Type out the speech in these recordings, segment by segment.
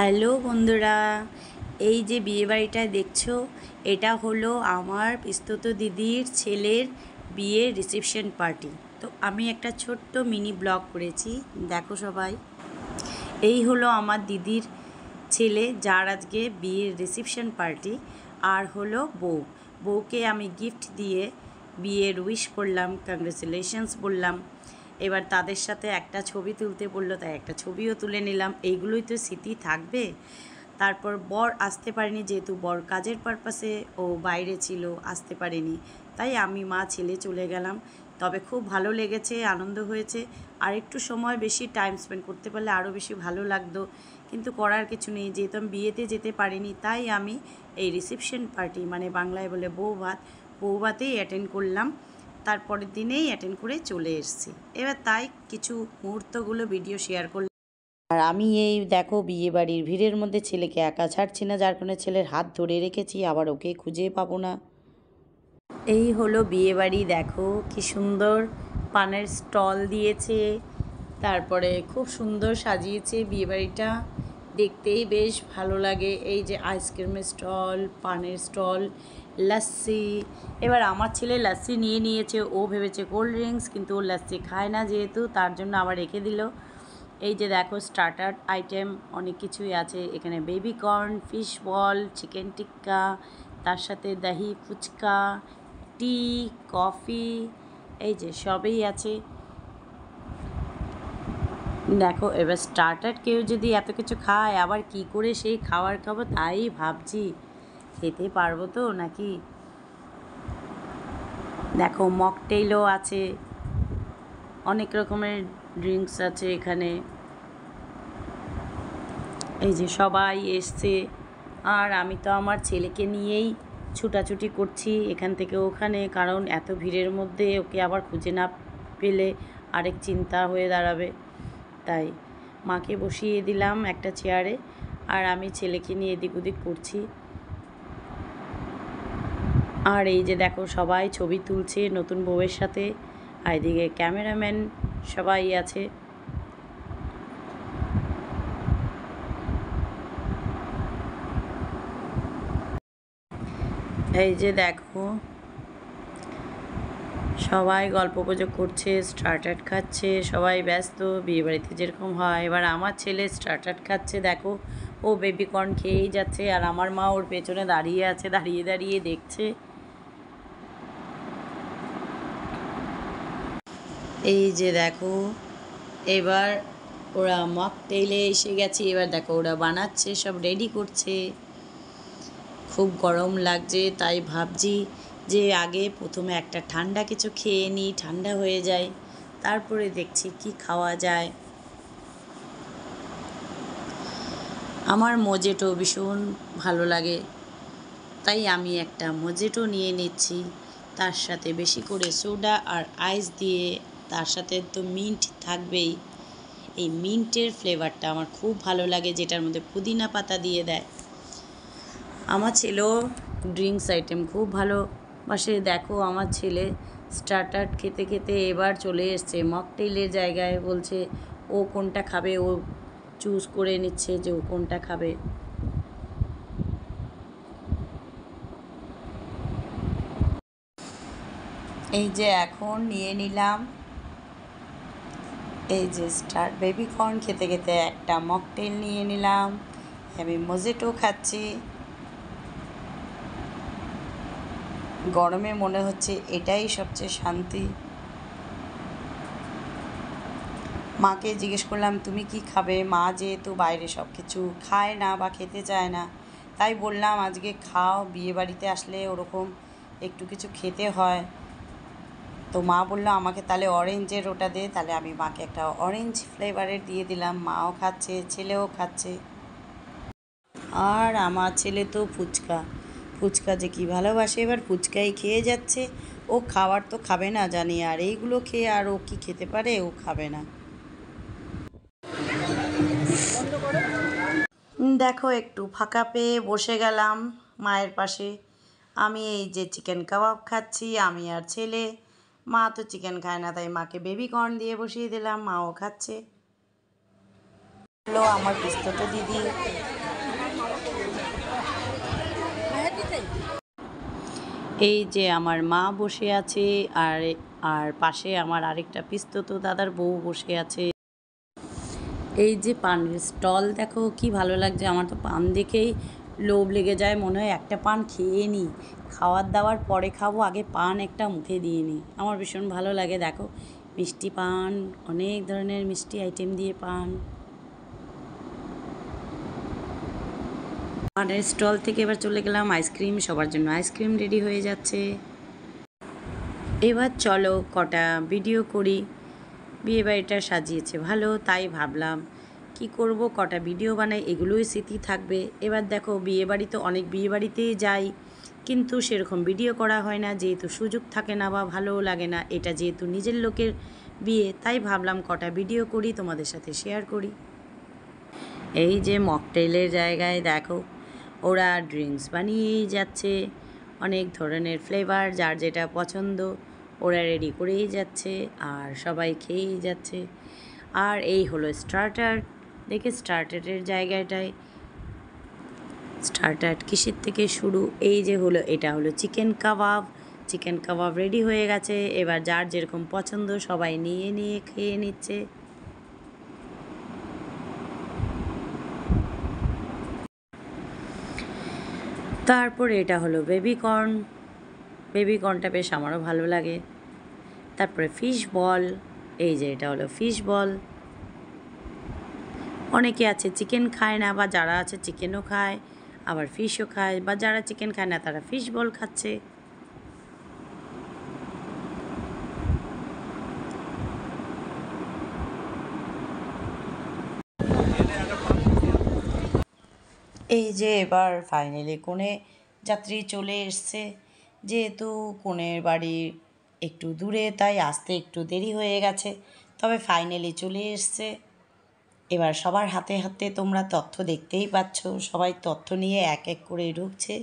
Hello বন্ধুরা, এই যে বিয়েবাড়িটা দেখছো, এটা হলো আমার পিস্তত দিদির ছেলের বিয়ের রিসেপশন পার্টি। তো আমি একটা ছোট্ট মিনি ব্লগ করেছি, দেখো সবাই। এই হলো আমার দিদির ছেলে, যার আজকে বিয়ের রিসেপশন পার্টি। আর হলো বউকে আমি গিফট দিয়ে বিয়ের উইশ করলাম, কংগ্রেচুলেশনস বললাম। এবার তাদের সাথে একটা ছবি তুলতে বললো, তাই একটা ছবিও তুলে নিলাম। এইগুলোই তো স্মৃতি থাকবে। তারপর বর আসতে পারেনি, যেহেতু বর কাজের পারপাসে ও বাইরে ছিল, আসতে পারেনি। তাই আমি মা ছেলে চলে গেলাম। তবে খুব ভালো লেগেছে, আনন্দ হয়েছে। আর একটু সময় বেশি টাইম স্পেন্ড করতে পারলে আরও বেশি ভালো লাগতো, কিন্তু করার কিছু নেই। যেহেতু আমি বিয়েতে যেতে পারিনি, তাই আমি এই রিসেপশন পার্টি, মানে বাংলায় বলে বউভাতেই অ্যাটেন্ড করলাম। তারপরের দিনেই অ্যাটেন্ড করে চলে এসেছি। এবার তাই কিছু মুহূর্তগুলো ভিডিও শেয়ার করলাম। আর আমি এই দেখো বিয়েবাড়ির ভিড়ের মধ্যে ছেলেকে একা ছাড়ছি না, যার কারণে ছেলের হাত ধরে রেখেছি, আবার ওকে খুঁজে পাবো না। এই হলো বিয়েবাড়ি, দেখো কি সুন্দর পানের স্টল দিয়েছে। তারপরে খুব সুন্দর সাজিয়েছে বিয়েবাড়িটা, দেখতেই বেশ ভালো লাগে। এই যে আইসক্রিমের স্টল, পানের স্টল, লাস্সি। এবার আমার ছেলে লাস্সি নিয়ে নিয়েছে, ও ভেবেছে কোল্ড ড্রিঙ্কস, কিন্তু ও লাস্সি খায় না যেহেতু, তার জন্য আবার রেখে দিল। এই যে দেখো স্টার্টার আইটেম অনেক কিছুই আছে এখানে, baby corn, fish ball, chicken tikka, তার সাথে দহি ফুচকা, টি, কফি, এই যে সবই আছে। দেখো এবার স্টার্টার কেউ যদি এত কিছু খায়, আবার কি করে সেই খাবার খাবো তাই ভাবছি, খেতে পারবো তো নাকি। দেখো মকটেলও আছে, অনেক রকমের ড্রিঙ্কস আছে এখানে। এই যে সবাই এসছে, আর আমি তো আমার ছেলেকে নিয়েই ছুটাছুটি করছি এখান থেকে ওখানে, কারণ এত ভিড়ের মধ্যে ওকে আবার খুঁজে না পেলে আরেক চিন্তা হয়ে দাঁড়াবে। তাই মাকে বসিয়ে দিলাম একটা চেয়ারে, আর আমি ছেলেকে নিয়ে এদিক ওদিক করছি। আর এই যে দেখো সবাই ছবি তুলছে নতুন বউয়ের সাথে, আর এদিকে ক্যামেরাম্যান সবাই আছে। এই যে দেখো সবাই গল্পগুজব করছে, স্টার্টার খাচ্ছে, সবাই ব্যস্ত বিয়েবাড়িতে যেরকম হয়। এবার আমার ছেলে স্টার্টার খাচ্ছে, দেখো ও বেবি কর্ন খেয়েই যাচ্ছে, আর আমার মা ওর পেছনে দাঁড়িয়ে আছে, দাঁড়িয়ে দাঁড়িয়ে দেখছে। এই যে দেখো এবার ওরা মকটেইলে এসে গেছে, এবার দেখো ওরা বানাচ্ছে, সব রেডি করছে। খুব গরম লাগছে, তাই ভাবছি যে আগে প্রথমে একটা ঠান্ডা কিছু খেয়ে নিই, ঠান্ডা হয়ে যায়, তারপরে দেখছি কি খাওয়া যায়। আমার মোজেটো ভীষণ ভালো লাগে, তাই আমি একটা মোজেটো নিয়ে নিচ্ছি। তার সাথে বেশি করে সোডা আর আইস দিয়ে, তার সাথে তো মিন্ট থাকবেই। এই মিন্টের ফ্লেভারটা আমার খুব ভালো লাগে, যেটার মধ্যে পুদিনা পাতা দিয়ে দেয়। আমার ছেলেও ড্রিঙ্কস আইটেম খুব ভালোবাসে। দেখো আমার ছেলে স্টার্টার খেতে খেতে এবার চলে এসছে মকটেইলের জায়গায়, বলছে ও কোনটা খাবে, ও চুজ করে নিচ্ছে যে ও কোনটা খাবে। এই যে এখন নিয়ে নিলাম, এই যে বেবি কর্ন খেতে খেতে একটা মকটেইল নিয়ে নিলাম, আমি মোজেটো খাচ্ছি। গরমে মনে হচ্ছে এটাই সবচেয়ে শান্তি। মাকে জিজ্ঞেস করলাম তুমি কি খাবে, মা যেহেতু বাইরে সব কিছু খায় না বা খেতে চায় না, তাই বললাম আজকে খাও, বিয়েবাড়িতে আসলে ওরকম একটু কিছু খেতে হয়। তো মা বললো আমাকে তাহলে অরেঞ্জের ওটা দে, তাহলে আমি মাকে একটা অরেঞ্জ ফ্লেভারের দিয়ে দিলাম। মাও খাচ্ছে, ছেলেও খাচ্ছে। আর আমার ছেলে তো ফুচকা ফুচকা যে কী ভালোবাসে, এবার ফুচকাই খেয়ে যাচ্ছে। ও খাবার তো খাবে না জানি, আর এইগুলো খেয়ে আর ও কি খেতে পারে, ও খাবে না। দেখো একটু ফাঁকা পেয়ে বসে গেলাম মায়ের পাশে। আমি এই যে চিকেন কাবাব খাচ্ছি, আমি আর ছেলে। মা তো চিকেন খায় না, তাই মাকে বেবি কর্ন দিয়ে বসিয়ে দিলাম, মাও খাচ্ছে। হলো আমার পিস্তত দিদি। এই যে আমার মা বসে আছে, আর আর পাশে আমার আরেকটা পিস্তত দাদার বউ বসে আছে। এই যে পানের স্টল দেখো, কি ভালো লাগছে। আমার তো পান দেখেই লোভ লেগে যায়, মনে হয় একটা পান খেয়ে নিই। খাওয়ার দাওয়ার পরে খাবো, আগে পান একটা মুখে দিয়ে নিই। আমার ভীষণ ভালো লাগে। দেখো মিষ্টি পান, অনেক ধরনের মিষ্টি আইটেম দিয়ে পান। পানের স্টল থেকে এবার চলে গেলাম আইসক্রিম। সবার জন্য আইসক্রিম রেডি হয়ে যাচ্ছে। এবার চলো কটা ভিডিও করি। বিয়েবাড়িটা সাজিয়েছে ভালো, তাই ভাবলাম কি করব, কটা ভিডিও বানাই, এগুলোই স্মৃতি থাকবে। এবার দেখো বিয়েবাড়ি তো অনেক বিয়েবাড়িতেই যাই, কিন্তু সেরকম ভিডিও করা হয় না, যেহেতু সুযোগ থাকে না বা ভালোও লাগে না। এটা যেহেতু নিজের লোকের বিয়ে, তাই ভাবলাম কটা ভিডিও করি, তোমাদের সাথে শেয়ার করি। এই যে মকটেলের জায়গায় দেখো ওরা ড্রিঙ্কস বানিয়েই যাচ্ছে, অনেক ধরনের ফ্লেভার, যার যেটা পছন্দ ওরা রেডি করেই যাচ্ছে, আর সবাই খেয়েই যাচ্ছে। আর এই হলো স্টার্টার। দেখে স্টার্টারের জায়গাটায় স্টার্টার কিসের থেকে শুরু। এই যে হলো, এটা হলো চিকেন কাবাব। চিকেন কাবাব রেডি হয়ে গেছে, এবার যার যেরকম পছন্দ সবাই নিয়ে নিয়ে খেয়ে নিচ্ছে। তারপরে এটা হলো বেবিকর্ন। বেবিকর্নটা বেশ আমারও ভালো লাগে। তারপরে ফিশ বল। এই যে এটা হলো ফিশ বল। অনেকে আছে চিকেন খায় না, বা যারা আছে চিকেনও খায়, আবার ফিশও খায়, বা যারা চিকেন খায় না তারা ফিশ বল খাচ্ছে। এই যে এবার ফাইনালি কনে যাত্রী চলে এসছে। যেহেতু কনের বাড়ি একটু দূরে, তাই আসতে একটু দেরি হয়ে গেছে, তবে ফাইনালি চলে এসছে। এবার সবার হাতে হাতে তোমরা তথ্য দেখতেই পাচ্ছ, সবাই তথ্য নিয়ে এক এক করে ঢুকছে।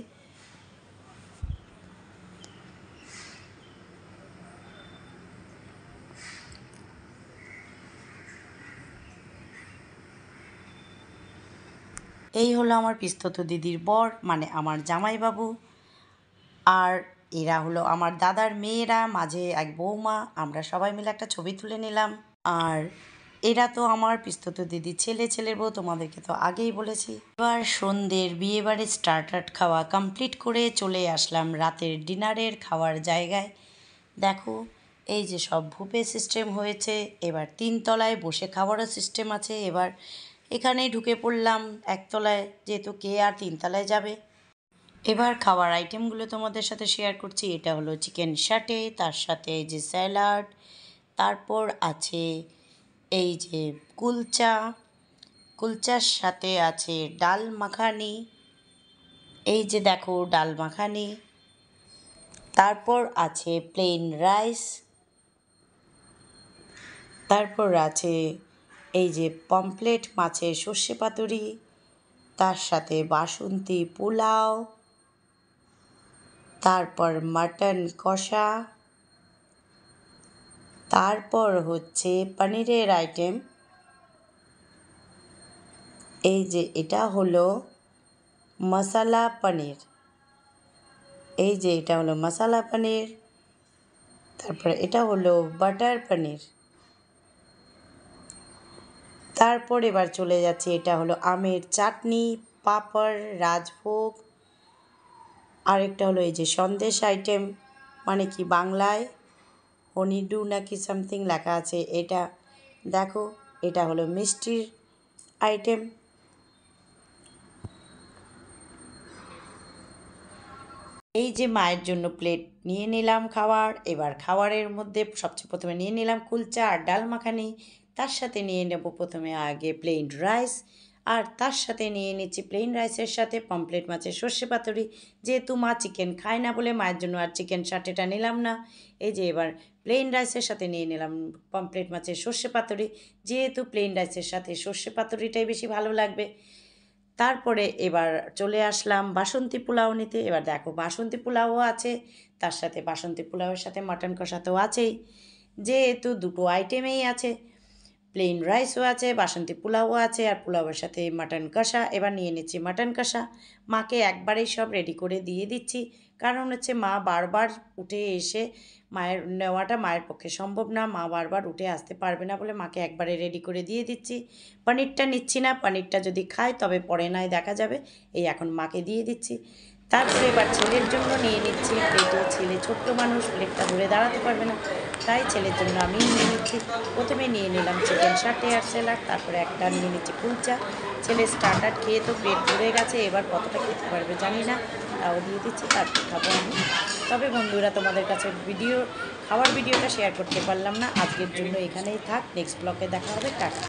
এই হলো আমার পিস্তত দিদির বর, মানে আমার জামাইবাবু। আর এরা হলো আমার দাদার মেয়েরা, মাঝে এক বৌমা। আমরা সবাই মিলে একটা ছবি তুলে নিলাম। আর এরা তো আমার পিস্তত দিদির ছেলে, ছেলের বউ, তোমাদেরকে তো আগেই বলেছি। এবার সন্ধ্যের বিয়েবাড়ির স্টার্টার খাওয়া কমপ্লিট করে চলে আসলাম রাতের ডিনারের খাওয়ার জায়গায়। দেখো এই যে সব বুফে সিস্টেম হয়েছে, এবার 3 তলায় বসে খাওয়ারও সিস্টেম আছে। এবার এখানেই ঢুকে পড়লাম একতলায়, যেহেতু কে আর 3 তলায় যাবে। এবার খাওয়ার আইটেমগুলো তোমাদের সাথে শেয়ার করছি। এটা হলো চিকেন সাটে, তার সাথে এই যে স্যালাড, তারপর আছে এই যে কুলচা, কুলচার সাথে আছে ডাল মাখানি। এই যে দেখো ডাল মাখানি। তারপর আছে প্লেন রাইস। তারপর আছে এই যে পমফ্রেট মাছের সর্ষে পাতুরি, তার সাথে বাসন্তী পোলাও, তারপর মাটন কষা, তারপর হচ্ছে পনিরের আইটেম। এই যে এটা হলো মশলা পনির। এই যে এটা হলো মশলা পনির। তারপরে এটা হলো বাটার পনির। তারপর এবার চলে যাচ্ছে, এটা হলো আমের চাটনি, পাঁপড়, রাজভোগ। আরেকটা হলো এই যে সন্দেশ আইটেম, মানে কি বাংলায় হনিডু নাকি সামথিং লেখা আছে। এটা দেখো, এটা হলো মিষ্টির আইটেম। এই যে মায়ের জন্য প্লেট নিয়ে নিলাম খাবার। এবার খাবারের মধ্যে সবচেয়ে প্রথমে নিয়ে নিলাম কুলচা আর ডাল মাখানি, তার সাথে নিয়ে নেব প্রথমে আগে প্লেন রাইস, আর তার সাথে নিয়ে নিচ্ছি প্লেন রাইসের সাথে পমফ্রেট মাছের সর্ষে পাতুরি। যেহেতু মা চিকেন খায় না বলে মায়ের জন্য আর চিকেন সাটেটা নিলাম না। এই যে এবার প্লেন রাইসের সাথে নিয়ে নিলাম পমফ্রেট মাছের সর্ষে পাতুরি, যেহেতু প্লেন রাইসের সাথে সর্ষে পাতুরিটাই বেশি ভালো লাগবে। তারপরে এবার চলে আসলাম বাসন্তী পোলাও নিতে। এবার দেখো বাসন্তী পোলাওও আছে, তার সাথে বাসন্তী পোলাওয়ের সাথে মাটন কষা তো আছেই, যেহেতু দুটো আইটেমেই আছে। প্লেন রাইসও আছে, বাসন্তী পোলাওও আছে, আর পোলাওয়ের সাথে মাটন কষা। এবার নিয়ে নিচ্ছি মাটন কষা। মাকে একবারেই সব রেডি করে দিয়ে দিচ্ছি, কারণ হচ্ছে মা বারবার উঠে এসে মায়ের নেওয়াটা মায়ের পক্ষে সম্ভব না, মা বারবার উঠে আসতে পারবে না বলে মাকে একবারে রেডি করে দিয়ে দিচ্ছি। পনিরটা নিচ্ছি না, পনিরটা যদি খায় তবে পরে নয় দেখা যাবে। এই এখন মাকে দিয়ে দিচ্ছি। তারপরে এবার ছেলের জন্য নিয়ে নিচ্ছি প্লেটে। ছেলে ছোট্ট মানুষ, প্লেটটা ধরে দাঁড়াতে পারবে না, তাই ছেলের জন্য আমি নিয়ে নিচ্ছি। প্রথমে নিয়ে নিলাম চিকেন সাটে আর স্যালাড, তারপরে একটা নিয়ে নিচ্ছি কুলচা। ছেলে স্টার্টার খেয়ে তো পেট ভরে গেছে, এবার কতটা খেতে পারবে জানি না, তাও দিয়ে দিচ্ছি, তারপর খাবো আমি। তবে বন্ধুরা, তোমাদের কাছে খাওয়ার ভিডিওটা শেয়ার করতে পারলাম না, আজকের জন্য এখানেই থাক। নেক্সট ব্লগে দেখা হবে, টাটা।